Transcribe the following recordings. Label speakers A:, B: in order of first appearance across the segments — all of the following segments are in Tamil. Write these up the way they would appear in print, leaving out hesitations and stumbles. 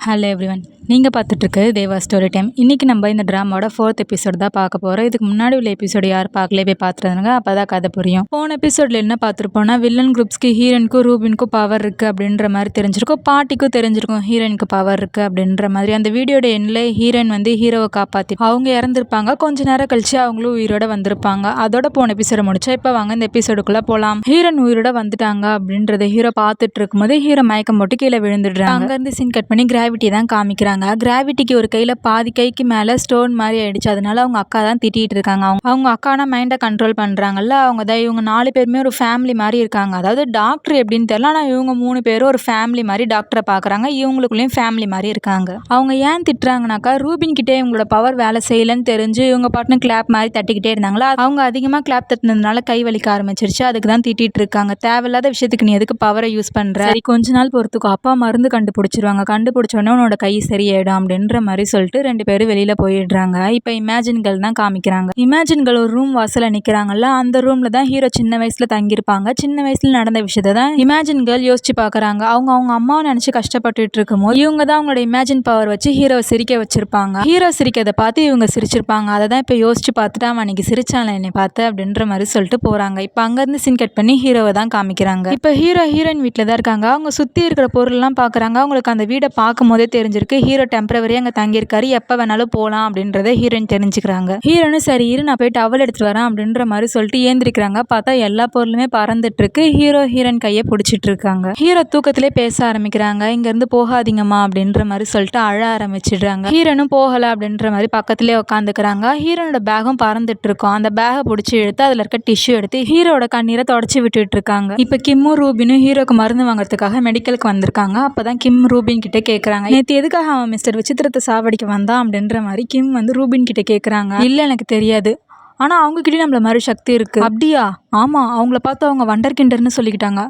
A: ஹலோ எவ்ரிவன், நீங்கள் பார்த்துட்ருக்குது தேவா ஸ்டோரி டைம். இன்றைக்கி நம்ம இந்த ட்ராமாவோட 4th எபிசோடு தான் பார்க்க போகிறோம். இதுக்கு முன்னாடி உள்ள எபிசோடு யார் பார்க்கலே போய் பார்த்துருந்தாங்க, அப்போ தான் கதை புரியும். போன எபிசோடில் என்ன பார்த்துருப்போம்னா, வில்லன் குரூப்ஸ்க்கு ஹீரோனுக்கும் ரூபினுக்கும் பவர் இருக்குது அப்படின்ற மாதிரி தெரிஞ்சிருக்கும். பாட்டிக்கும் தெரிஞ்சிருக்கும் ஹீரோனுக்கு பவர் இருக்குது அப்படின்ற மாதிரி. அந்த வீடியோட எண்ணில் ஹீரோயின் வந்து ஹீரோவை காப்பாற்றி அவங்க இறந்துருப்பாங்க. கொஞ்ச நேரம் கழிச்சு அவங்களும் உயிரோட வந்திருப்பாங்க. அதோட போன எபிசோட முடிச்சா இப்போ வாங்க இந்த எபிசோடுக்குள்ளே போகலாம். ஹீரோயின் உயிரோட வந்துட்டாங்க அப்படின்றத ஹீரோ பார்த்துட்டு இருக்கும்போது ஹீரோ மயக்கம் போட்டு கீழே விழுந்துடுறாங்க. அங்கேருந்து சீன் கட் பண்ணி கிராவிட்டி தான் காமிக்கிறாங்க. கிராவிட்டிக்கு ஒரு கையில் பாதி கைக்கு மேலே ஸ்டோன் மாதிரி ஆயிடுச்சு. அதனால அவங்க அக்கா தான் திட்டிகிட்டு இருக்காங்க. அவங்க அக்கானா மைண்டை கண்ட்ரோல் பண்ணுறாங்கல்ல, அவங்க தான். இவங்க 4 பேருமே ஒரு ஃபேமிலி மாதிரி இருக்காங்க. அதாவது டாக்டர் எப்படின்னு தெரியல, ஆனால் இவங்க 3 பேரும் ஒரு ஃபேமிலி மாதிரி டாக்டரை பார்க்குறாங்க. இவங்களுக்குள்ளேயும் ஃபேமிலி மாதிரி இருக்காங்க. அவங்க ஏன் திட்டுறாங்கனாக்கா, ரூபின் கிட்டே இவங்களோட பவர் வேலை செய்யலைன்னு தெரிஞ்சு இவங்க பாட்டுன்னு கிளாப் மாதிரி தட்டிக்கிட்டே இருந்தாங்களா, அவங்க அதிகமாக கிளாப் தட்டினதுனால கை வலிக்க ஆரம்பிச்சிருச்சு. அதுக்கு தான் திட்டிகிட்டு இருக்காங்க. தேவையில்லாத விஷயத்துக்கு நீ எதுக்கு பவரை யூஸ் பண்ணுற, சரி கொஞ்ச நாள் பொறுத்துக்கோ, அப்பா மருந்து கண்டுபிடிச்சிருவாங்க, கண்டுபிடிச்சோடனே உன்னோட கை சரியாயிடும் அப்படின்ற மாதிரி சொல்லிட்டு 2 பேரும் வெளியில போயிடுறாங்க. இப்போ இமேஜின்கள் தான் காமிக்கிறாங்க. இமேஜின்கள் ஒரு ரூம் வாசல்ல நிக்கிறாங்கல்ல, அந்த ரூம்ல தான் ஹீரோ சின்ன வயசுல தங்கியிருப்பாங்க. சின்ன வயசுல நடந்த விஷயத்தை தான் இமேஜின்கள் யோசிச்சு பாக்குறாங்க. அவங்க அம்மாவை நினைச்சு கஷ்டப்பட்டுட்டு இருக்கும்போது இவங்க தான் அவங்களோட இமேஜின் பவர் வச்சு ஹீரோவை சிரிக்க வச்சிருப்பாங்க. ஹீரோ சிரிக்கிறத பார்த்து இவங்க சிரிச்சிருப்பாங்க. அதை தான் இப்போ யோசிச்சு பார்த்துட்டு அவன் அன்னைக்கு சிரிச்சான் என்னை பார்த்து அப்படின்ற மாதிரி சொல்லிட்டு போறாங்க. இப்போ அங்கிருந்து சீன் கட் பண்ணி ஹீரோவை தான் காமிக்கிறாங்க. இப்போ ஹீரோயின் வீட்டில் தான் இருக்காங்க. அவங்க சுத்தி இருக்கிற பொருள்லாம் பாக்குறாங்க. அவங்களுக்கு அந்த வீடை பார்க்கும் போதே தெரிஞ்சிருக்கு ஹீரோ டெம்பரவரியாக அங்கே தங்கியிருக்காரு, எப்போ வேணாலும் போகலாம் அப்படின்றத ஹீரோயின் தெரிஞ்சுக்கிறாங்க. ஹீரோனு சரி இரு நான் போயிட்டு டவல் எடுத்துட்டு வரேன் அப்படின்ற மாதிரி சொல்லிட்டு ஏந்திரிக்கிறாங்க. பார்த்தா எல்லா பொருளுமே பறந்துட்டு இருக்கு. ஹீரோயின் கையை பிடிச்சிட்டு இருக்காங்க. ஹீரோ தூக்கத்திலே பேச ஆரம்பிக்கிறாங்க. இங்கேருந்து போகாதீங்கம்மா அப்படின்ற மாதிரி சொல்லிட்டு அழ ஆரம்பிச்சிடுறாங்க. ஹீரோனும் போகலை அப்படின்ற மாதிரி பக்கத்துலேயே உட்காந்துக்கிறாங்க. ஹீரோனோட பேகும் பறந்துட்டு இருக்கும். அந்த பேகை பிடிச்சி எடுத்து அதில் இருக்க டிஷ்யூ எடுத்து ஹீரோட கண்ணீரை தொடச்சி விட்டுட்டு இருக்காங்க. இப்போ கிம்மும் ரூபினும் ஹீரோக்கு மருந்து வாங்குறதுக்காக மெடிக்கலுக்கு வந்திருக்காங்க. அப்போதான் கிம் ரூபின் கிட்டே கேட்குறாங்க, நேற்று எதுக்காக அவன் மிஸ்டர் விசித்திரத்தை சாவடிக்க வந்தான் அப்படின்ற மாதிரி கிம் வந்து ரூபின் கிட்ட கேட்குறாங்க. இல்லை எனக்கு தெரியாது, ஆனால் அவங்ககிட்டயும் நம்மள மாதிரி சக்தி இருக்குது. அப்படியா? ஆமாம், அவங்கள பார்த்து அவங்க வண்டர் கிண்டர்னு சொல்லிக்கிட்டாங்க.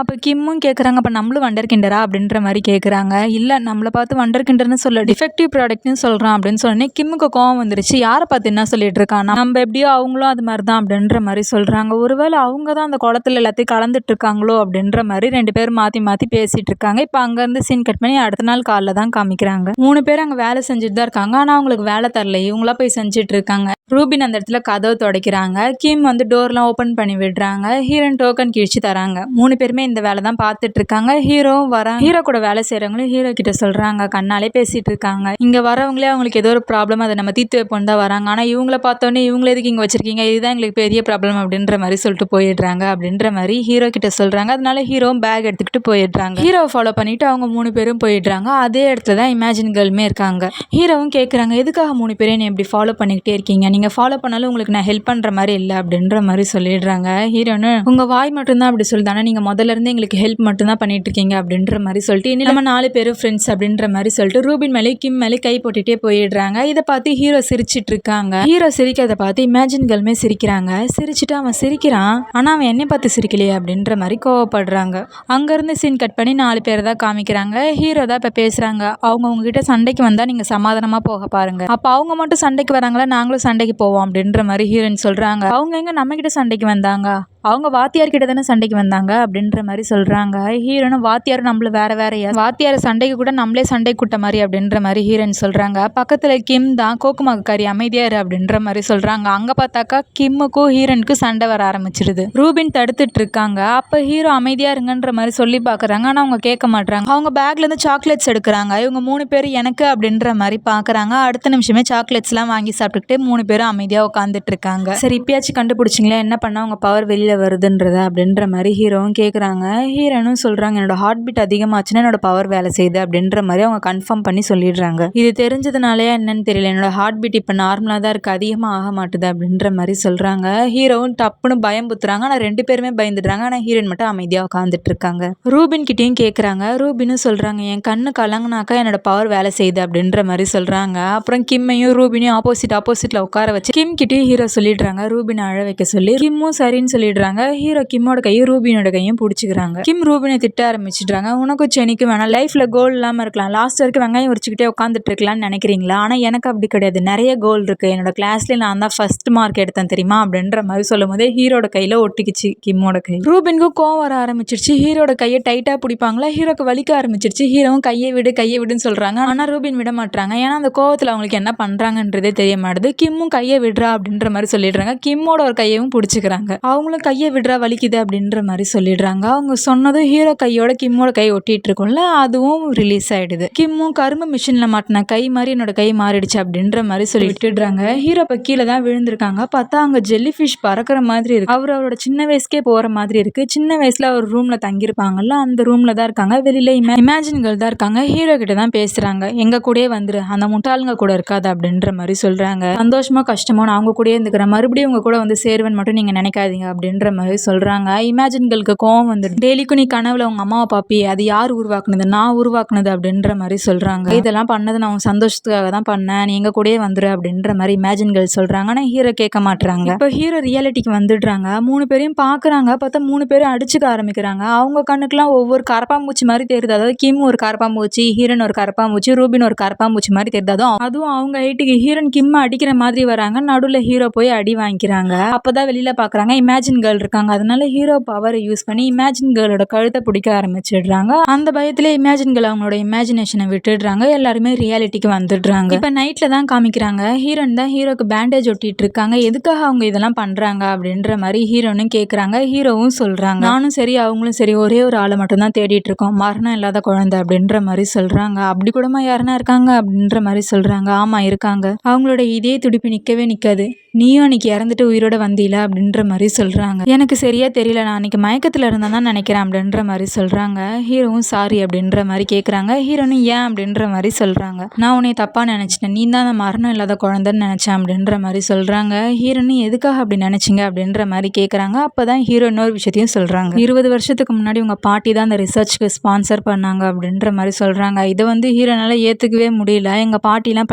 A: அப்போ கிம்மும் கேட்குறாங்க, அப்போ நம்மளும் வண்டர் கிண்டரா அப்படின்ற மாதிரி கேட்குறாங்க. இல்லை நம்மளை பார்த்து வண்டர் கிண்டர்னு சொல்ல, டிஃபெக்டிவ் ப்ராடக்ட்னு சொல்கிறான் அப்படின்னு சொன்னே கிம்முக்கு கோவம் வந்துருச்சு. யாரை பார்த்து என்ன சொல்லிட்டு இருக்கான், நம்ம எப்படியோ அவங்களும் அது மாதிரி தான் அப்படின்ற மாதிரி சொல்கிறாங்க. ஒருவேளை அவங்க தான் அந்த குளத்துல எல்லாத்தையும் கலந்துட்டு இருக்காங்களோ அப்படின்ற மாதிரி 2 பேரும் மாற்றி மாற்றி பேசிகிட்டு இருக்காங்க. இப்போ அங்கேருந்து சீன் கட் பண்ணி அடுத்த நாள் காலைல தான் காமிக்கிறாங்க. 3 பேர் அங்கே வேலை செஞ்சுட்டு தான் இருக்காங்க. ஆனால் அவங்களுக்கு வேலை தரல, இவங்களா போய் செஞ்சுட்டு இருக்காங்க. ரூபின் அந்த இடத்துல கதவை துடைக்கிறாங்க. கிம் வந்து டோர்லாம் ஓப்பன் பண்ணி விடுறாங்க. ஹீரோயின் டோக்கன் கிழிச்சு தராங்க. 3 பேருமே இந்த வேலை தான் பார்த்துட்டு இருக்காங்க. ஹீரோவும் வராங்க. ஹீரோ கூட வேலை செய்கிறவங்களும் ஹீரோ கிட்ட சொல்கிறாங்க, கண்ணாலே பேசிகிட்டு இருக்காங்க. இங்கே வரவங்களே அவங்களுக்கு ஏதோ ஒரு ப்ராப்ளம், அதை நம்ம தீர்த்து வைப்போம் தான் வராங்க. ஆனால் இவங்கள பார்த்தோன்னே இவங்கள எதுக்கு இங்கே வச்சிருக்கீங்க, இதுதான் எங்களுக்கு பெரிய ப்ராப்ளம் அப்படின்ற மாதிரி சொல்லிட்டு போயிடுறாங்க அப்படின்ற மாதிரி ஹீரோ கிட்ட சொல்கிறாங்க. அதனால ஹீரோவும் பேக் எடுத்துக்கிட்டு போயிடுறாங்க. ஹீரோவை ஃபாலோ பண்ணிட்டு அவங்க 3 பேரும் போயிடுறாங்க. அதே இடத்துல தான் இமேஜின் கேர்ளுமே இருக்காங்க. ஹீரோவும் கேட்குறாங்க, எதுக்காக 3 பேரையும் நீ இப்படி ஃபாலோ பண்ணிக்கிட்டே இருக்கீங்க, நீங்கள் ஃபாலோ பண்ணாலும் உங்களுக்கு நான் ஹெல்ப் பண்ணுற மாதிரி இல்லை அப்படின்ற மாதிரி சொல்லிடுறாங்க. ஹீரோனு உங்கள் வாய் மட்டும்தான் அப்படி சொல்லுது, ஆனால் நீங்கள் முதல்ல இருந்து எங்களுக்கு ஹெல்ப் மட்டும்தான் பண்ணிட்டு இருக்கீங்க அப்படின்ற மாதிரி சொல்லிட்டு இனி நம்ம 4 பேரும் ஃப்ரெண்ட்ஸ் அப்படின்ற மாதிரி சொல்லிட்டு ரூபின் மேலே கிம் மேலே கை போட்டுட்டே போயிடுறாங்க. இதை பார்த்து ஹீரோ சிரிச்சிட்டு இருக்காங்க. ஹீரோ சிரிக்கிறத பார்த்து இமேஜின் கேர்ளுமே சிரிக்கிறாங்க. சிரிச்சுட்டு அவன் சிரிக்கிறான், ஆனால் அவன் என்னை பார்த்து சிரிக்கலையே அப்படின்ற மாதிரி கோவப்படுறாங்க. அங்கேருந்து சீன் கட் பண்ணி 4 பேர் தான் காமிக்கிறாங்க. ஹீரோ தான் இப்போ பேசுகிறாங்க. அவங்க உங்ககிட்ட சண்டைக்கு வந்தால் நீங்கள் சமாதானமாக போக பாருங்க, அப்போ அவங்க மட்டும் சண்டைக்கு வராங்களா, நாங்களும் சண்டைக்கு போவோம் அப்படின்ற மாதிரி ஹீரோயின் சொல்கிறாங்க. அவங்க எங்க நம்ம கிட்ட சண்டைக்கு வந்தாங்க, அவங்க வாத்தியார் கிட்ட தானே சண்டைக்கு வந்தாங்க அப்படின்ற மாதிரி சொல்கிறாங்க. ஹீரோனும் வாத்தியார் நம்மள வேறையா, வாத்தியார் சண்டைக்கு கூட நம்மளே சண்டை கூட்ட மாதிரி அப்படின்ற மாதிரி ஹீரோயின் சொல்கிறாங்க. பக்கத்தில் கிம் தான் கோக்குமாக்காரி அமைதியார் அப்படின்ற மாதிரி சொல்கிறாங்க. அங்கே பார்த்தாக்கா கிம்முக்கும் ஹீரோனுக்கும் சண்டை வர ஆரம்பிச்சிருது. ரூபின் தடுத்துட்டு இருக்காங்க. அப்போ ஹீரோ அமைதியா இருங்கன்ற மாதிரி சொல்லி பார்க்குறாங்க. ஆனால் அவங்க கேட்க மாட்டாங்க. அவங்க பேக்லேருந்து சாக்லேட்ஸ் எடுக்கிறாங்க. இவங்க 3 பேர் எனக்கு அப்படின்ற மாதிரி பார்க்குறாங்க. அடுத்த நிமிஷமே சாக்லேட்ஸ்லாம் வாங்கி சாப்பிட்டுக்கிட்டு 3 பேரும் அமைதியாக உட்காந்துட்டு இருக்காங்க. சரி இப்பயாச்சும் கண்டுபிடிச்சிங்களா என்ன பண்ணால் அவங்க பவர் வெளியில் வருதுன்றத அப்படின்ற மாதிரி ஹீரோவும் கேட்குறாங்க. ஹீரோனும் சொல்கிறாங்க, என்னோட ஹார்ட் பீட் அதிகமாச்சுன்னா என்னோட பவர் வேலை செய்யுது அப்படின்ற மாதிரி அவங்க கன்ஃபார்ம் பண்ணி சொல்லிடுறாங்க. இது தெரிஞ்சதுனாலே என்னன்னு தெரியல, என்னோட ஹார்ட் பீட் இப்போ நார்மலாக தான் இருக்குது, அதிகமாக ஆக மாட்டுது அப்படின்ற மாதிரி சொல்கிறாங்க. ஹீரோவும் டப்புன்னு பயம் புத்துறாங்க. ஆனால் 2 பேருமே பயந்துடுறாங்க. ஆனால் ஹீரோயின் மட்டும் அமைதியாக உட்காந்துட்டு இருக்காங்க. ரூபின் கிட்டேயும் கேட்குறாங்க. ரூபினும் சொல்கிறாங்க, என் கண்ணு கலங்கினாக்கா என்னோட பவர் வேலை செய்யுது அப்படின்ற மாதிரி சொல்கிறாங்க. அப்புறம் கிம்மையும் ரூபினையும் ஆப்போசிட்டில் உட்கார வச்சு கிம் கிட்டேயும் ஹீரோ சொல்லிடுறாங்க ரூபினை அழ வைக்க சொல்லி. கிம்மும் சரின்னு சொல்லிடுறாங்க. பிடிச்சிக்கிறாங்க. ஹீரோ கிம்மோட கையும் ரூபினோட கையும் பிடிச்சிக்கிறாங்க. கிம் ரூபினை திட்ட ஆரம்பிச்சிடுறாங்க. உனக்கும் செனிக்கும் வேணாம், லைஃப்ல கோல் இல்லாம இருக்கலாம், லாஸ்ட் வரைக்கும் வெங்காயம் உரிச்சுக்கிட்டே உட்காந்துட்டு இருக்கலாம்னு நினைக்கிறீங்களா? ஆனா எனக்கு அப்படி கிடையாது, நிறைய கோல் இருக்கு, என்னோட கிளாஸ்ல நான் தான் ஃபர்ஸ்ட் மார்க் எடுத்தேன் தெரியுமா அப்படின்ற மாதிரி சொல்லும் போதே ஹீரோட கையில ஒட்டிக்கிச்சு கிம்மோட கை. ரூபினுக்கும் கோவம் வர ஆரம்பிச்சிருச்சு. ஹீரோட கையை டைட்டா பிடிப்பாங்களா, ஹீரோக்கு வலிக்க ஆரம்பிச்சிருச்சு. ஹீரோவும் கையை விடுன்னு சொல்றாங்க. ஆனா ரூபின் விட மாட்டாங்க. ஏன்னா அந்த கோவத்துல அவங்களுக்கு என்ன பண்றாங்கன்றதே தெரிய மாட்டுது. கிம்மும் கையை விடுறா அப்படின்ற மாதிரி சொல்லிடுறாங்க. கிம்மோட ஒரு கையவும் பிடிச்சிக்கிறாங்க. அவங்களும் கையை விடுறா வலிக்குது அப்படின்ற மாதிரி சொல்லிடுறாங்க. அவங்க சொன்னதும் ஹீரோ கையோட கிம்மோட கை ஒட்டிட்டு இருக்கும்ல, அதுவும் ரிலீஸ் ஆயிடுது. கிம்மும் கரும்பு மிஷின்ல மாட்டின கை மாதிரி என்னோட கை மாறிடுச்சு அப்படின்ற மாதிரி சொல்லி விட்டுடுறாங்க. ஹீரோ இப்ப கீழே தான் விழுந்திருக்காங்க. பார்த்தா அங்க ஜெல்லி ஃபிஷ் பறக்கிற மாதிரி இருக்கு. அவரோட சின்ன வயசுக்கே போற மாதிரி இருக்கு. சின்ன வயசுல ஒரு ரூம்ல தங்கியிருப்பாங்கல்ல, அந்த ரூம்ல தான் இருக்காங்க. வெளியில இமேஜின் கேர்ள் தான் இருக்காங்க. ஹீரோ கிட்ட தான் பேசுறாங்க. எங்க கூடயே வந்துரு, அந்த முட்டாளுங்க கூட இருக்காது அப்படின்ற மாதிரி சொல்றாங்க. சந்தோஷமா கஷ்டமோ நான் அவங்க கூடயே இருந்துக்கிறேன், மறுபடியும் உங்க கூட வந்து சேருவேன் மட்டும் நீங்க நினைக்காதீங்க அப்படின்ற மாதிரி சொல்றாங்க. இமேஜின் கேர்ளுக்கு கோவம் வந்துடும். டெய்லிக்கும் நீ கனவுல உங்க அம்மாவை பாப்பி, அது யார் உருவாக்குனது, நான் உருவாக்குனது அப்படின்ற மாதிரி சொல்றாங்க. இதெல்லாம் பண்ணது நான் உன் சந்தோஷத்துக்காக தான் பண்ணேன், நீ எங்க கூடயே வந்துரு அப்படின்ற மாதிரி இமேஜின் கேர்ள் சொல்றாங்க. ஆனா ஹீரோ கேட்க மாட்டாங்க. இப்போ ஹீரோ ரியாலிட்டிக்கு வந்துடுறாங்க. 3 பேரையும் பாக்குறாங்க. பார்த்தா 3 பேரும் அடிச்சுக்க ஆரம்பிக்கிறாங்க. அவங்க கண்ணுக்குலாம் ஒவ்வொரு கரப்பாம்பூச்சி மாதிரி தெரியுது. அதாவது கிம் ஒரு கரப்பாம்பூச்சி, ஹீரன் ஒரு கரப்பாம்பூச்சி, ரூபின் ஒரு கரப்பாம்பூச்சி மாதிரி தெரியுது. அதுவும் அவங்க ஹைட்டுக்கு ஹீரன் கிம்ம அடிக்கிற மாதிரி வராங்க. நடுவில் ஹீரோ போய் அடி வாங்கிக்கிறாங்க. அப்பதான் வெளியில பாக்குறாங்க இமேஜின் கேர்ள் இருக்காங்க. அதனால ஹீரோ பவரை யூஸ் பண்ணி இமேஜின் கேர்ளோட கழுத்தை பிடிக்க ஆரம்பிச்சிடுறாங்க. அந்த பயத்திலே இமேஜின் கேர்ள் அவங்களோட இமேஜினேஷனை விட்டுடுறாங்க. எல்லாருமே ரியாலிட்டிக்கு வந்துடுறாங்க. இப்ப நைட்ல தான் காமிக்கிறாங்க. ஹீரோன் தான் ஹீரோக்கு பேண்டேஜ் ஒட்டிட்டு இருக்காங்க. எதுக்காக அவங்க இதெல்லாம் பண்றாங்க அப்படின்ற மாதிரி ஹீரோனும் கேக்குறாங்க. ஹீரோவும் சொல்றாங்க, நானும் சரி அவங்களும் சரி ஒரே ஒரு ஆளை மட்டும் தான் தேடிட்டு இருக்கோம், மரணம் இல்லாத குழந்தை அப்படின்ற மாதிரி சொல்றாங்க. அப்படி கூடமா யாருன்னா இருக்காங்க அப்படின்ற மாதிரி சொல்றாங்க. ஆமா இருக்காங்க, அவங்களோட இதே துடிப்பு நிக்கவே நிக்காது, நீயும் அன்னைக்கு இறந்துட்டு உயிரோட வந்தீல அப்படின்ற மாதிரி சொல்றாங்க. எனக்கு சரியா தெரியல, நான் அன்னைக்கு மயக்கத்துல இருந்தா தான் நினைக்கிறேன் அப்படின்ற மாதிரி சொல்றாங்க. ஹீரோவும் சாரி அப்படின்ற மாதிரி கேக்குறாங்க. ஹீரோனும் ஏன் அப்படின்ற மாதிரி சொல்றாங்க. நான் உன்னை தப்பா நினைச்சிட்டேன், நீ தான் அந்த மரணம் இல்லாத குழந்தைன்னு நினைச்சேன் அப்படின்ற மாதிரி சொல்றாங்க. ஹீரோனும் எதுக்காக அப்படி நினைச்சிங்க அப்படின்ற மாதிரி கேக்குறாங்க. அப்பதான் ஹீரோ இன்னொரு விஷயத்தையும் சொல்றாங்க. 20 வருஷத்துக்கு முன்னாடி உங்க பாட்டி தான் அந்த ரிசர்ச்க்கு ஸ்பான்சர் பண்ணாங்க அப்படின்ற மாதிரி சொல்றாங்க. இதை வந்து ஹீரோனால ஏத்துக்கவே முடியல, எங்க பாட்டி எல்லாம்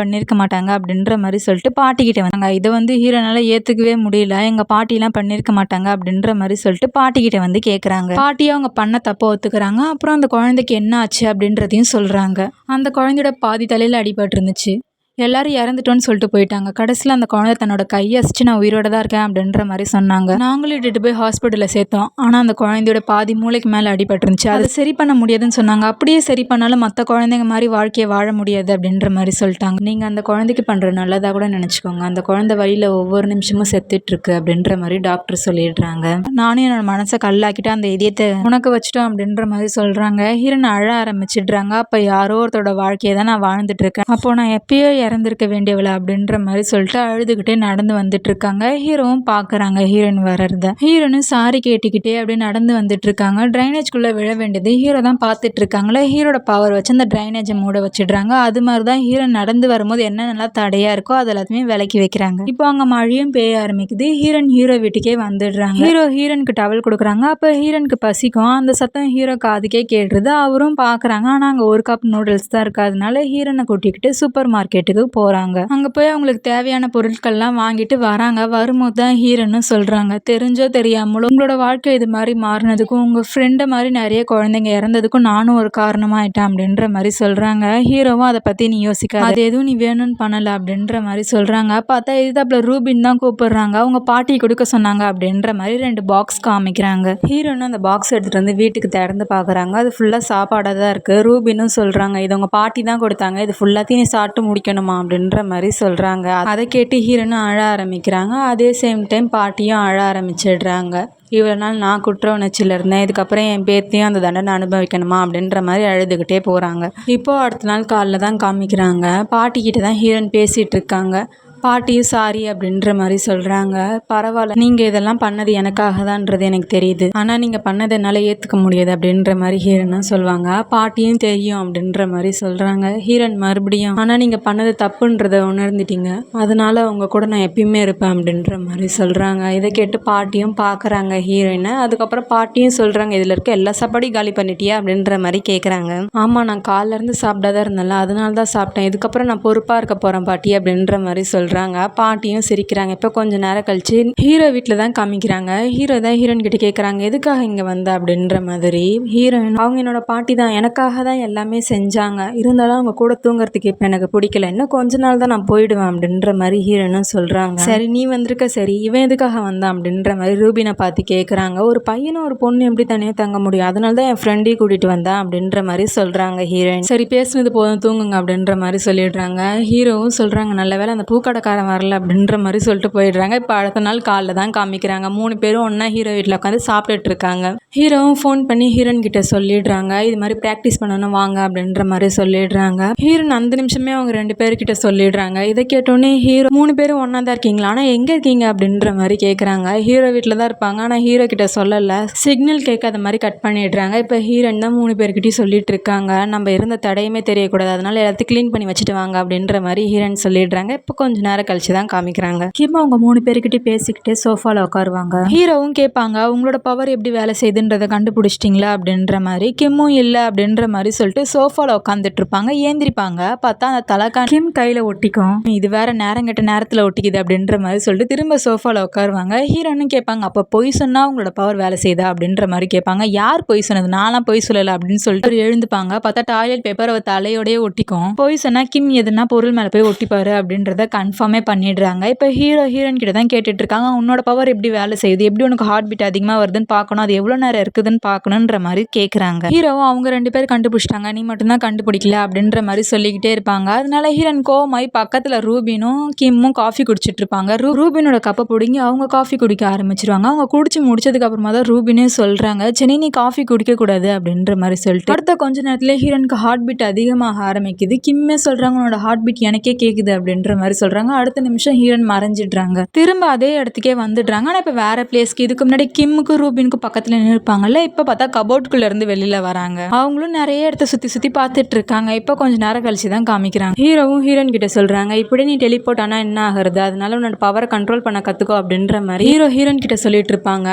A: பண்ணிருக்க மாட்டாங்க அப்படின்ற மாதிரி சொல்லிட்டு பாட்டி கிட்ட வந்தாங்க. இதை வந்து ஹீரோனால ஏத்துக்கவே முடியல, எங்க பாட்டி எல்லாம் பண்ணிருக்க மாட்டாங்க அப்படின்ற மாதிரி சொல்லிட்டு பாட்டி கிட்ட வந்து கேக்குறாங்க. பாட்டி அவங்க பண்ண தப்ப ஒத்துக்கிறாங்க. அப்புறம் அந்த குழந்தைக்கு என்ன ஆச்சு அப்படின்றதையும் சொல்றாங்க. அந்த குழந்தையோட பாதி தலையில அடிபட்டு இருந்துச்சு, எல்லாரும் இறந்துட்டோன்னு சொல்லிட்டு போயிட்டாங்க. கடைசியில் அந்த குழந்தை தன்னோட கையை அசிச்சு நான் உயிரோட தான் இருக்கேன் அப்படின்ற மாதிரி சொன்னாங்க. நாங்களும் இட்டுட்டு போய் ஹாஸ்பிட்டலில் சேர்த்தோம். ஆனால் அந்த குழந்தையோட பாதி மூளைக்கு மேலே அடிபட்டுருந்துச்சு, அதை சரி பண்ண முடியாதுன்னு சொன்னாங்க. அப்படியே சரி பண்ணாலும் மற்ற குழந்தைங்க மாதிரி வாழ்க்கையை வாழ முடியாது அப்படின்ற மாதிரி சொல்லிட்டாங்க. நீங்கள் அந்த குழந்தைக்கு பண்ணுற நல்லதாக கூட நினச்சிக்கோங்க, அந்த குழந்தை வழியில் ஒவ்வொரு நிமிஷமும் செத்துட்டு இருக்கு அப்படின்ற மாதிரி டாக்டர் சொல்லிடுறாங்க. நானும் என்னோட மனசை கல்லாக்கிட்டு அந்த இதயத்தை உனக்கு வச்சுட்டோம் அப்படின்ற மாதிரி சொல்கிறாங்க. ஹீரோன் அழ ஆரம்பிச்சிடுறாங்க. அப்போ யாரோ ஒருத்தரோட வாழ்க்கையை தான் நான் வாழ்ந்துட்டு இருக்கேன், அப்போ நான் எப்பயோ இறந்திருக்க வேண்டியவள அப்படின்ற மாதிரி சொல்லிட்டு அழுதுகிட்டே நடந்து வந்துட்டு இருக்காங்க. ஹீரோவும் பாக்குறாங்க ஹீரோயின் வர்றத. ஹீரோனும் சாரி கேட்டுக்கிட்டே அப்படியே நடந்து வந்துட்டு இருக்காங்க. டிரைனேஜ்குள்ள விழ வேண்டியது ஹீரோ தான் பார்த்துட்டு இருக்காங்களே. ஹீரோட பவர் வச்சு அந்த டிரைனேஜை மூட வச்சிடுறாங்க. அது மாதிரிதான் ஹீரோ நடந்து வரும்போது என்ன நல்லா தடையா இருக்கோ அது எல்லாத்தையுமே விலக்கி வைக்கிறாங்க. இப்போ அங்க மழையும் பெய்ய ஆரம்பிக்குது. ஹீரோ வீட்டுக்கே வந்துடுறாங்க. ஹீரோனுக்கு டவல் கொடுக்குறாங்க. அப்ப ஹீரோனுக்கு பசிக்கும். அந்த சத்தம் ஹீரோ காதுக்கே கேட்டுருது. அவரும் பாக்குறாங்க. ஆனா அங்க ஒரு கப் நூடுல்ஸ் தான் இருக்கு. அதனால ஹீரோனை கூட்டிக்கிட்டு சூப்பர் மார்க்கெட்டுக்கு போறாங்க. அங்க போய் அவங்களுக்கு தேவையான பொருட்கள்லாம் வாங்கிட்டு வராங்க. வரும்போது தான் ஹீரோன்னு சொல்றாங்க, தெரிஞ்சோ தெரியாமலோ உங்களோட வாழ்க்கை இது மாதிரி மாறினதுக்கும் உங்க ஃப்ரெண்டை மாதிரி நிறைய குழந்தைங்க இறந்ததுக்கும் நானும் ஒரு காரணமா ஆயிட்டேன் அப்படின்ற மாதிரி சொல்றாங்க. ஹீரோவும் அதை பத்தி நீ யோசிக்க, அது எதுவும் நீ வேணும்னு பண்ணல அப்படின்ற மாதிரி சொல்றாங்க. பார்த்தா எதிர்த்தாப்புல ரூபின் தான் கூப்பிடுறாங்க. அவங்க பாட்டி கொடுக்க சொன்னாங்க அப்படின்ற மாதிரி 2 பாக்ஸ் காமிக்கிறாங்க. ஹீரோன்னு அந்த பாக்ஸ் எடுத்துட்டு வந்து வீட்டுக்கு திறந்து பாக்குறாங்க. அது ஃபுல்லா சாப்பாடா தான் இருக்கு. ரூபினும் சொல்றாங்க, இது உங்க பாட்டி தான் கொடுத்தாங்க, இது ஃபுல்லாத்தையும் நீ சாப்பிட்டு முடிக்கணும் அப்படின்ற மாதிரி சொல்றாங்க. அதை கேட்டு ஹீரோனும் அழ ஆரம்பிக்கிறாங்க. அதே சேம் டைம் பாட்டியும் அழ ஆரம்பிச்சிடுறாங்க. இவ்வளவு நாள் நான் குற்ற உணர்ச்சியில் இருந்தேன், இதுக்கப்புறம் என் பேத்தியும் அந்த தண்டனை அனுபவிக்கணுமா அப்படின்ற மாதிரி அழுதுகிட்டே போறாங்க. இப்போ அடுத்த நாள் காலைல தான் காமிக்கிறாங்க. பாட்டி கிட்ட தான் ஹீரோன் பேசிட்டு இருக்காங்க. பாட்டியும் சாரி அப்படின்ற மாதிரி சொல்கிறாங்க. பரவாயில்ல, நீங்கள் இதெல்லாம் பண்ணது எனக்காக தான்ன்றது எனக்கு தெரியுது, ஆனால் நீங்கள் பண்ணதை என்னால் ஏற்றுக்க முடியாது அப்படின்ற மாதிரி ஹீரோனும் சொல்லுவாங்க. பாட்டியும் தெரியும் அப்படின்ற மாதிரி சொல்கிறாங்க. ஹீரோன் மறுபடியும், ஆனால் நீங்கள் பண்ணது தப்புன்றதை உணர்ந்துட்டீங்க, அதனால அவங்க கூட நான் எப்பயுமே இருப்பேன் அப்படின்ற மாதிரி சொல்கிறாங்க. இதை கேட்டு பாட்டியும் பார்க்குறாங்க ஹீரோயினை. அதுக்கப்புறம் பாட்டியும் சொல்கிறாங்க, இதில் இருக்க எல்லா சாப்பாடையும் காலி பண்ணிட்டியா அப்படின்ற மாதிரி கேட்குறாங்க. ஆமாம், நான் காலிலேருந்து சாப்பிடாதான் இருந்தேன்ல, அதனால தான் சாப்பிட்டேன், இதுக்கப்புறம் நான் பொறுப்பாக இருக்க போகிறேன் பாட்டி அப்படின்ற மாதிரி சொல்கிறேன். சொல்கிறாங்க. பாட்டியும் சிரிக்கிறாங்க. இப்போ கொஞ்சம் நேரம் கழிச்சு ஹீரோ வீட்டில் தான் காமிக்கிறாங்க. ஹீரோ தான் ஹீரோயின் கிட்ட கேட்குறாங்க, எதுக்காக இங்கே வந்த அப்படின்ற மாதிரி. ஹீரோயின், அவங்க என்னோட பாட்டி தான், எனக்காக தான் எல்லாமே செஞ்சாங்க, இருந்தாலும் அவங்க கூட தூங்குறதுக்கு இப்போ எனக்கு பிடிக்கல, இன்னும் கொஞ்ச நாள் தான் நான் போயிடுவேன் அப்படின்ற மாதிரி ஹீரோயினும் சொல்கிறாங்க. சரி நீ வந்திருக்க, சரி இவன் எதுக்காக வந்தான் அப்படின்ற மாதிரி ரூபினை பார்த்து கேட்குறாங்க. ஒரு பையனும் ஒரு பொண்ணு எப்படி தனியாக தங்க முடியும், அதனால தான் என் ஃப்ரெண்டையும் கூட்டிகிட்டு வந்தேன் அப்படின்ற மாதிரி சொல்கிறாங்க ஹீரோயின். சரி பேசுனது போதும் தூங்குங்க அப்படின்ற மாதிரி சொல்லிடுறாங்க. ஹீரோவும் சொல்கிறாங்க, நல்ல வேளை அந்த பூக்கடைக்காரன் வரல அப்படின்ற மாதிரி சொல்லிட்டு போயிடுறாங்க. இப்போ அடுத்த நாள் காலைல தான் காமிக்கிறாங்க. 3 பேரும் ஒன்றா ஹீரோ வீட்டில் உட்காந்து சாப்பிட்டுட்டு இருக்காங்க. ஹீரோவும் ஃபோன் பண்ணி ஹீரோயின் கிட்ட சொல்லிடுறாங்க, இது மாதிரி ப்ராக்டிஸ் பண்ணணும் வாங்க அப்படின்ற மாதிரி சொல்லிடுறாங்க. ஹீரோயின் அந்த நிமிஷமே அவங்க 2 பேர்கிட்ட சொல்லிடுறாங்க. இதை கேட்டோன்னே ஹீரோ, 3 பேரும் ஒன்றா தான் இருக்கீங்களா, ஆனால் எங்கே இருக்கீங்க அப்படின்ற மாதிரி கேட்குறாங்க. ஹீரோ வீட்டில் தான் இருப்பாங்க, ஆனால் ஹீரோ கிட்ட சொல்லலை, சிக்னல் கேட்காத மாதிரி கட் பண்ணிடுறாங்க. இப்போ ஹீரோயின் தான் 3 பேர்கிட்டையும் சொல்லிட்டு இருக்காங்க, நம்ம இருந்த தடையுமே தெரியக்கூடாது, அதனால எல்லாத்தையும் க்ளீன் பண்ணி வச்சுட்டு வாங்க அப்படின்ற மாதிரி ஹீரோயின் சொல்லிடுறாங்க. இப்போ கொஞ்ச நேரம் கழிச்சு தான் காமிக்கிறாங்க. கிம் அவங்க 3 பேர்கிட்டையும் பேசிக்கிட்டே சோஃபாவில் உட்காருவாங்க. ஹீரோவும் கேட்பாங்க, உங்களோட பவர் எப்படி வேலை செய்யுதுன்றதை கண்டுபிடிச்சிட்டிங்களா அப்படின்ற மாதிரி. கிம்மும் இல்லை அப்படின்ற மாதிரி சொல்லிட்டு சோஃபாவில் உட்காந்துட்டு இருப்பாங்க. ஏந்திரிப்பாங்க, பார்த்தா அந்த தலைக்கான் கிம் கையில் ஒட்டிக்கும். இது வேற நேரம் கெட்ட நேரத்தில் ஒட்டிக்குது அப்படின்ற மாதிரி சொல்லிட்டு திரும்ப சோஃபாவில் உட்காருவாங்க. ஹீரோன்னு கேட்பாங்க, அப்போ பொய் சொன்னால் உங்களோட பவர் வேலை செய்யுதா அப்படின்ற மாதிரி கேட்பாங்க. யார் பொய் சொன்னது, நான்லாம் பொய் சொல்லலை அப்படின்னு சொல்லிட்டு எழுந்துப்பாங்க. பார்த்தா டாய்லெட் பேப்பர் அவர் தலையோடய ஒட்டிக்கும். பொய் சொன்னால் கிம் எதுனா பொருள் மேலே போய் ஒட்டிப்பாரு அப்படின்றத கன்ஃபார்மே பண்ணிடுறாங்க. இப்போ ஹீரோயின் கிட்ட தான் கேட்டுட்டு இருக்காங்க, உன்னோட பவர் எப்படி வேலை செய்யுது, எப்படி உனக்கு ஹார்ட் பீட் அதிகமாக வருதுன்னு பார்க்கணும், அது எவ்வளோ நேரம் இருக்குதுன்னு பார்க்கணுன்ற மாதிரி கேட்குறாங்க. ஹீரோவும் அவங்க 2 பேர் கண்டுபிடிச்சிட்டாங்க, நீ மட்டும்தான் கண்டுபிடிக்கல அப்படின்ற மாதிரி சொல்லிக்கிட்டே இருப்பாங்க. அதனால ஹீரோயின் கோவமாய் பக்கத்தில் ரூபினும் கிம்மும் காஃபி குடிச்சிட்டு இருப்பாங்க. ரூபினோட கப்பை பிடிங்கி அவங்க காஃபி குடிக்க ஆரம்பிச்சிருவாங்க. அவங்க குடிச்சு முடிச்சதுக்கு அப்புறமா தான் ரூபினே சொல்கிறாங்க, சரி நீ காஃபி குடிக்கக்கூடாது அப்படின்ற மாதிரி சொல்லிட்டு அடுத்த கொஞ்ச நேரத்தில் ஹீரோனுக்கு ஹார்ட் பீட் அதிகமாக ஆரம்பிக்குது. கிம்மே சொல்கிறாங்க, உன்னோட ஹார்ட் பீட் எனக்கே கேட்குது அப்படின்ற மாதிரி சொல்கிறாங்க. அடுத்த நிமிஷம் ஹீரோயின் மறைஞ்சிடுறாங்க. திரும்ப அதே இடத்துக்கே வந்துடுறாங்க, ஆனால் இப்போ வேற பிளேஸ்க்கு. இதுக்கு முன்னாடி கிம்முக்கும் ரூபினுக்கும் பக்கத்தில் நின்றுப்பாங்கல்ல, இப்போ பார்த்தா கபோர்டுக்குள்ள இருந்து வெளியில வராங்க. அவங்களும் நிறைய இடத்த சுற்றி சுற்றி பார்த்துட்டு இருக்காங்க. இப்போ கொஞ்சம் நேரம் கழிச்சு தான் காமிக்கிறாங்க. ஹீரோவும் ஹீரோயின் கிட்ட சொல்கிறாங்க, இப்படி நீ டெலிபோர்ட் ஆனால் என்ன ஆகுறது, அதனால உன்னோட பவரை கண்ட்ரோல் பண்ண கற்றுக்கோ அப்படின்ற மாதிரி ஹீரோயின் கிட்ட சொல்லிட்டு இருப்பாங்க.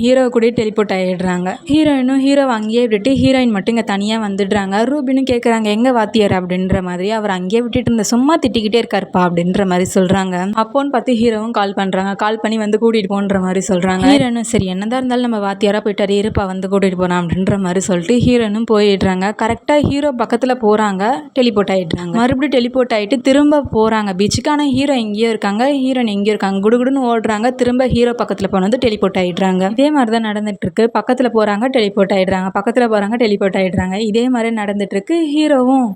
A: ஹீரோ கூட டெலிபோர்ட் ஆகிடுறாங்க. ஹீரோயினும் ஹீரோ அங்கேயே விட்டுட்டு ஹீரோயின் மட்டும் இங்கே தனியாக வந்துடுறாங்க. ரூபினும் கேட்குறாங்க, எங்கே வாத்தியார் அப்படின்ற மாதிரி. அவர் அங்கேயே விட்டுட்டு இருந்த, சும்மா திட்டிக்கிட்டே இருக்காருப்பா அப்படின்ற மாதிரி சொல்கிறாங்க. அப்போன்னு பார்த்து ஹீரோவும் கால் பண்ணுறாங்க. கால் பண்ணி வந்து கூட்டிகிட்டு போன்ற மாதிரி சொல்கிறாங்க. ஹீரோனும் சரி என்னதான் இருந்தாலும் நம்ம வாத்தியாராக போயிட்டாரு, இருப்பா வந்து கூட்டிகிட்டு போகிறான் அப்படின்ற மாதிரி சொல்லிட்டு ஹீரோனும் போயிடுறாங்க. கரெக்டாக ஹீரோ பக்கத்தில் போகிறாங்க, டெலிபோர்ட் ஆகிடுறாங்க. மறுபடியும் டெலிபோர்ட் ஆகிட்டு திரும்ப போகிறாங்க பீச்சுக்கு. ஆனால் ஹீரோ எங்கேயோ இருக்காங்க, ஹீரோயின் எங்கேயோ இருக்காங்க. குடுகுடுன்னு ஓடுறாங்க, திரும்ப ஹீரோ பக்கத்தில் போனது டெலிபோர்ட் ஆகிடுறாங்க. இதே மாதிரி தான் நடந்துட்டு இருக்கு. பக்கத்தில் போகிறாங்க, டெலிபோர்ட் ஆகிடுறாங்க, பக்கத்தில் போகிறாங்க, டெலிபோர்ட் ஆகிடுறாங்க. இதே மாதிரி நடந்துட்டு இருக்கு. ஹீரோவும்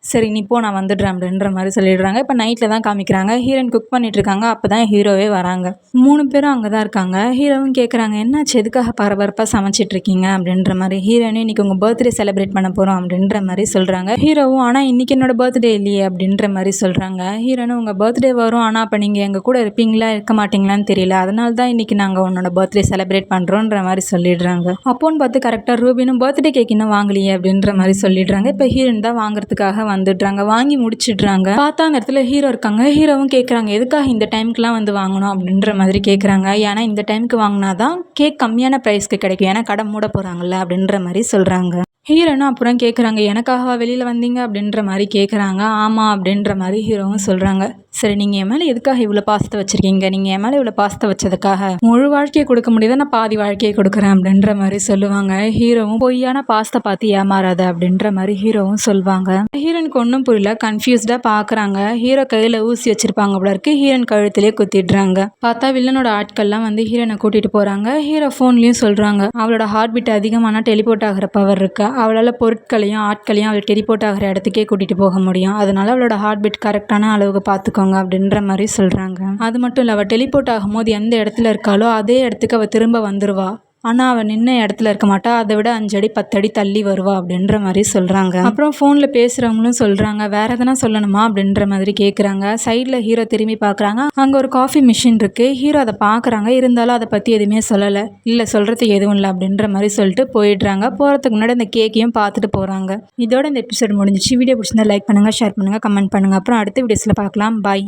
A: சரி நீ போ நான் வந்துடுறேன் அப்படின்ற மாதிரி சொல்லிடுறாங்க. இப்போ நைட்டில் தான் காமிக்கிறாங்க. ஹீரோயின் குக் பண்ணிட்டு இருக்காங்க. அப்போ தான் ஹீரோவே வராங்க. 3 பேரும் அங்கே தான் இருக்காங்க. ஹீரோவும் கேட்குறாங்க, என்னாச்சு எதுக்காக பரபரப்பாக சமைச்சிட்டு இருக்கீங்க அப்படின்ற மாதிரி. ஹீரோயினும் இன்னைக்கு உங்கள் பர்த்டே செலிப்ரேட் பண்ண போகிறோம் அப்படின்ற மாதிரி சொல்கிறாங்க. ஹீரோவும் ஆனால் இன்னைக்கு என்னோட பர்த்டே இல்லையே அப்படின்ற மாதிரி சொல்கிறாங்க. ஹீரோனும் உங்கள் பர்த்டே வரும், ஆனால் அப்போ நீங்கள் எங்கள் கூட இருப்பீங்களா இருக்க மாட்டீங்களான்னு தெரியல, அதனால தான் இன்னைக்கு நாங்கள் உன்னோட பர்த்டே செலிப்ரேட் பண்ணுறோன்ற மாதிரி சொல்லிடுறாங்க. அப்போன்னு பார்த்து கரெக்டாக ரூபினும் பர்த்டே கேக் இன்னும் வாங்கலையே அப்படின்ற மாதிரி சொல்லிடுறாங்க. இப்போ ஹீரோயின் தான் வாங்குறதுக்காக வந்துடுறாங்க. வாங்கி முடிச்சிடுறாங்க. பார்த்தா அந்த இடத்துல ஹீரோ இருக்காங்க. ஹீரோவும் கேட்குறாங்க, எதுக்காக இந்த டைமுக்குலாம் வந்து வாங்கணும் அப்படின்ற மாதிரி கேட்குறாங்க. ஏன்னா இந்த டைமுக்கு வாங்கினாதான் கேக் கம்மியான ப்ரைஸ்க்கு கிடைக்கும், ஏன்னா கடை மூட போகிறாங்கல்ல அப்படின்ற மாதிரி சொல்கிறாங்க. ஹீரோனும் அப்புறம் கேட்குறாங்க, எனக்காக வெளியில் வந்தீங்க அப்படின்ற மாதிரி கேட்குறாங்க. ஆமாம் அப்படின்ற மாதிரி ஹீரோவும் சொல்கிறாங்க. சரி நீங்கள் என் மேலே எதுக்காக இவ்வளோ பாசத்தை வச்சுருக்கீங்க, நீங்கள் என் மேலே இவ்வளோ பாசத்தை வச்சதுக்காக முழு வாழ்க்கையை கொடுக்க முடியாது, நான் பாதி வாழ்க்கையை கொடுக்குறேன் அப்படின்ற மாதிரி சொல்லுவாங்க. ஹீரோவும் பொய்யான பாசத்தை பார்த்து ஏமாறாத அப்படின்ற மாதிரி ஹீரோவும் சொல்லுவாங்க. ஹீரோனுக்கு ஒன்றும் புரியல, கன்ஃபியூஸ்டாக பார்க்குறாங்க. ஹீரோ கையில் ஊசி வச்சுருப்பாங்க போல இருக்கு. ஹீரோயின் கழுத்திலே குத்திடுறாங்க. பார்த்தா வில்லனோட ஆட்கள்லாம் வந்து ஹீரோனை கூட்டிகிட்டு போகிறாங்க. ஹீரோ ஃபோன்லேயும் சொல்கிறாங்க, அவளோட ஹார்ட் பீட் அதிகமான டெலிபோர்ட் ஆகிற பவர் இருக்கா, அவளால் பொருட்களையும் ஆட்களையும் அவள் டெலிபோர்ட் ஆகிற இடத்துக்கே கூட்டிகிட்டு போக முடியும், அதனால அவளோட ஹார்ட் பீட் கரெக்டான அளவுக்கு பார்த்துக்கோங்க அப்படின்ற மாதிரி சொல்கிறாங்க. அது மட்டும் இல்லை, அவள் டெலிபோர்ட் ஆகும்போது எந்த இடத்துல இருக்காளோ அதே இடத்துக்கு அவள் திரும்ப வந்துடுவா, ஆனால் அவள் நின்ன இடத்துல இருக்க மாட்டா, அதை விட 5 அடி 10 அடி தள்ளி வருவா அப்படின்ற மாதிரி சொல்கிறாங்க. அப்புறம் ஃபோனில் பேசுகிறவங்களும் சொல்கிறாங்க, வேற எதனா சொல்லணுமா அப்படின்ற மாதிரி கேட்குறாங்க. சைடில் ஹீரோ திரும்பி பார்க்குறாங்க. அங்கே ஒரு காஃபி மிஷின் இருக்குது. ஹீரோ அதை பார்க்குறாங்க, இருந்தாலும் அதை பற்றி எதுவுமே சொல்லலை. இல்லை சொல்கிறதுக்கு எதுவும் இல்லை அப்படின்ற மாதிரி சொல்லிட்டு போயிடுறாங்க. போகிறதுக்கு முன்னாடி அந்த கேக்கையும் பார்த்துட்டு போகிறாங்க. இதோட இந்த எபிசோட் முடிஞ்சிச்சு. வீடியோ பிடிச்சிருந்தா லைக் பண்ணுங்கள், ஷேர் பண்ணுங்கள், கமெண்ட் பண்ணுங்கள். அப்புறம் அடுத்த வீடியோஸில் பார்க்கலாம். பாய்.